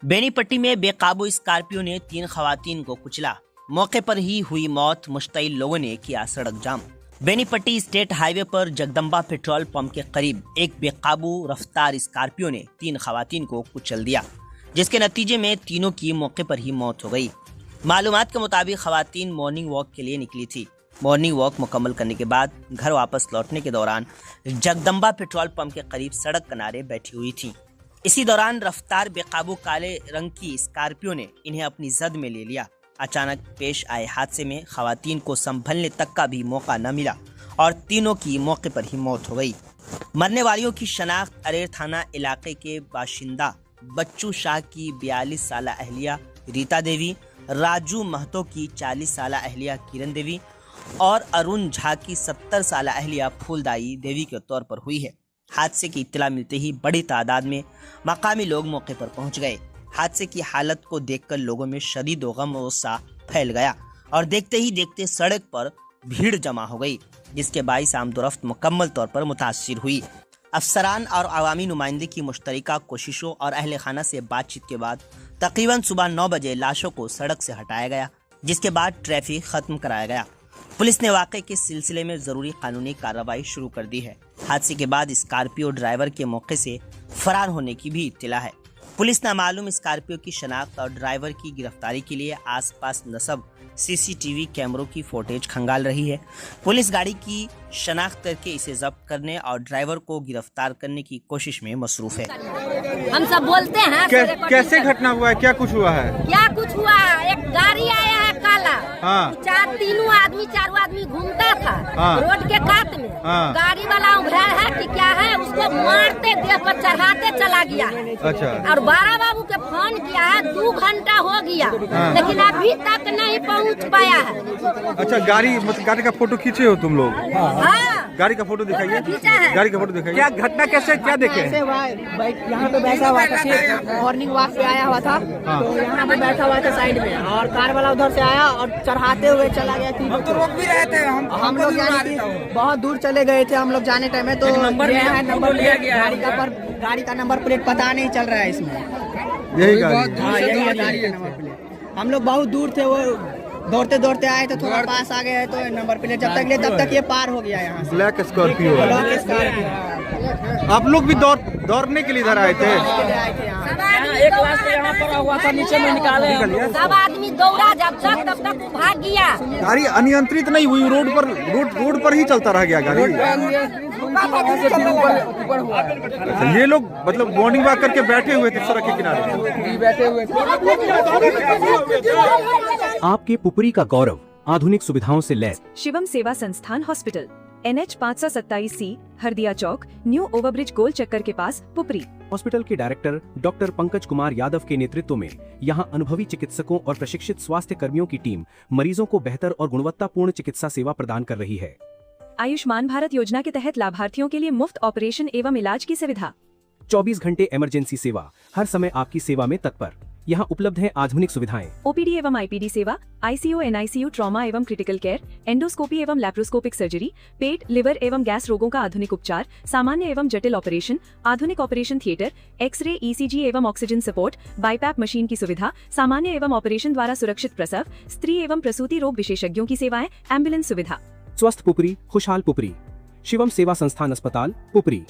बेनीपट्टी में बेकाबू स्कॉर्पियो ने 3 खवातीन को कुचला। मौके पर ही हुई मौत, मुश्तइल लोगों ने किया सड़क जाम। बेनीपट्टी स्टेट हाईवे पर जगदम्बा पेट्रोल पंप के करीब एक बेकाबू रफ्तार स्कॉर्पियो ने 3 खवातीन को कुचल दिया, जिसके नतीजे में तीनों की मौके पर ही मौत हो गई। मालूमात के मुताबिक खवातीन मॉर्निंग वॉक के लिए निकली थी। मॉर्निंग वॉक मुकम्मल करने के बाद घर वापस लौटने के दौरान जगदम्बा पेट्रोल पंप के करीब सड़क किनारे बैठी हुई थी। इसी दौरान रफ्तार बेकाबू काले रंग की स्कॉर्पियो ने इन्हें अपनी जद में ले लिया। अचानक पेश आए हादसे में खवातीन को संभलने तक का भी मौका न मिला और तीनों की मौके पर ही मौत हो गई। मरने वालियों की शनाख्त अरेर थाना इलाके के बाशिंदा बच्चू शाह की 42 साला अहलिया रीता देवी, राजू महतो की 40 साला अहलिया किरण देवी और अरुण झा की 70 साला अहलिया फूलदाई देवी के तौर पर हुई है। हादसे की इत्तला मिलते ही बड़ी तादाद में मकामी लोग मौके पर पहुंच गए। हादसे की हालत को देखकर लोगों में शदीद गम और गुस्सा फैल गया और देखते ही देखते सड़क पर भीड़ जमा हो गई, जिसके बाइस आमदोरफ्त मुकम्मल तौर पर मुतासिर हुई। अफसरान और अवामी नुमाइंदे की मुश्तरका कोशिशों और अहले खाना से बातचीत के बाद तकरीबन सुबह 9 बजे लाशों को सड़क से हटाया गया, जिसके बाद ट्रैफिक खत्म कराया गया। पुलिस ने वाक़े के सिलसिले में ज़रूरी कानूनी कार्रवाई शुरू कर दी है। हादसे के बाद स्कॉर्पियो ड्राइवर के मौके से फरार होने की भी इत्तला है। पुलिस नामालूम स्कॉर्पियो की शनाख्त और ड्राइवर की गिरफ्तारी के लिए आसपास नस्ब सीसीटीवी कैमरों की फुटेज खंगाल रही है। पुलिस गाड़ी की शनाख्त करके इसे जब्त करने और ड्राइवर को गिरफ्तार करने की कोशिश में मसरूफ है। हम सब बोलते हैं कैसे घटना हुआ है, क्या कुछ हुआ है? क्या कुछ हुआ, एक गाड़ी आया है काला। हाँ। चारों आदमी घूमता था। हाँ। रोड के कात में। हाँ। गाड़ी वाला उभरा है कि क्या है, उसको मारते देह पर चढ़ाते चला गया। अच्छा। और बारा बाबू के फोन किया है, 2 घंटा हो गया। हाँ। लेकिन अभी तक नहीं पहुंच पाया है। अच्छा, गाड़ी गाड़ी का फोटो खींचे हो तुम लोग? हाँ। गाड़ी का फोटो दिखाइए। खींचा है। गाड़ी का फोटो दिखाइए। क्या घटना, कैसे, क्या देखे? यहाँ पे बैठा हुआ था, मॉर्निंग वॉक पे आया हुआ था। हाँ। तो यहाँ पे बैठा हुआ था साइड में, और कार वाला उधर से आया और चढ़ाते हुए चला गया। हम तो रोक भी रहे थे, हम लोग यानी कि बहुत दूर चले गए थे हम लोग जाने टाइम में। तो नंबर लिया गया, गाड़ी का नंबर प्लेट पता नहीं चल रहा है इसमें। यही गाड़ी? हाँ, यही है गाड़ी का नंबर प्लेट। हम लोग बहुत दूर थे, वो दौड़ते दौड़ते आए तो थोड़ा पास आ गए, तो नंबर प्लेट जब तक ले तब तक ये पार हो गया। यहाँ से ब्लैक स्कॉर्पियो। आप लोग भी दौड़ने के लिए इधर आए थे? एक क्लास पे यहाँ पर हुआ था, नीचे में निकाले। सब आदमी दौड़ा, जब तक वो भाग गया। गाड़ी अनियंत्रित नहीं हुई, रोड पर ही चलता रह गया गाड़ी। अच्छा, ये लोग मतलब मॉर्निंग वॉक करके बैठे हुए थे सड़क के किनारे, बैठे हुए थे। आपके पुपरी का गौरव आधुनिक सुविधाओं से लैस शिवम सेवा संस्थान हॉस्पिटल, NH 527C, हरदिया चौक, न्यू ओवरब्रिज गोल चक्कर के पास, पुपरी। हॉस्पिटल के डायरेक्टर डॉक्टर पंकज कुमार यादव के नेतृत्व में यहां अनुभवी चिकित्सकों और प्रशिक्षित स्वास्थ्य कर्मियों की टीम मरीजों को बेहतर और गुणवत्तापूर्ण चिकित्सा सेवा प्रदान कर रही है। आयुष्मान भारत योजना के तहत लाभार्थियों के लिए मुफ्त ऑपरेशन एवं इलाज की सुविधा। 24 घंटे इमरजेंसी सेवा, हर समय आपकी सेवा में तत्पर। यहाँ उपलब्ध है आधुनिक सुविधाएं। OPD एवं IPD सेवा, ICU NICU ट्रॉमा एवं क्रिटिकल केयर, एंडोस्कोपी एवं लैप्रोस्कोपिक सर्जरी, पेट, लिवर एवं गैस रोगों का आधुनिक उपचार, सामान्य एवं जटिल ऑपरेशन, आधुनिक ऑपरेशन थिएटर, एक्सरे, ECG एवं ऑक्सीजन सपोर्ट, बाईपैप मशीन की सुविधा, सामान्य एवं ऑपरेशन द्वारा सुरक्षित प्रसव, स्त्री एवं प्रसूति रोग विशेषज्ञों की सेवाएं, एम्बुलेंस सुविधा। स्वस्थ पुपरी, खुशहाल पुपरी। शिवम सेवा संस्थान अस्पताल, पुपरी।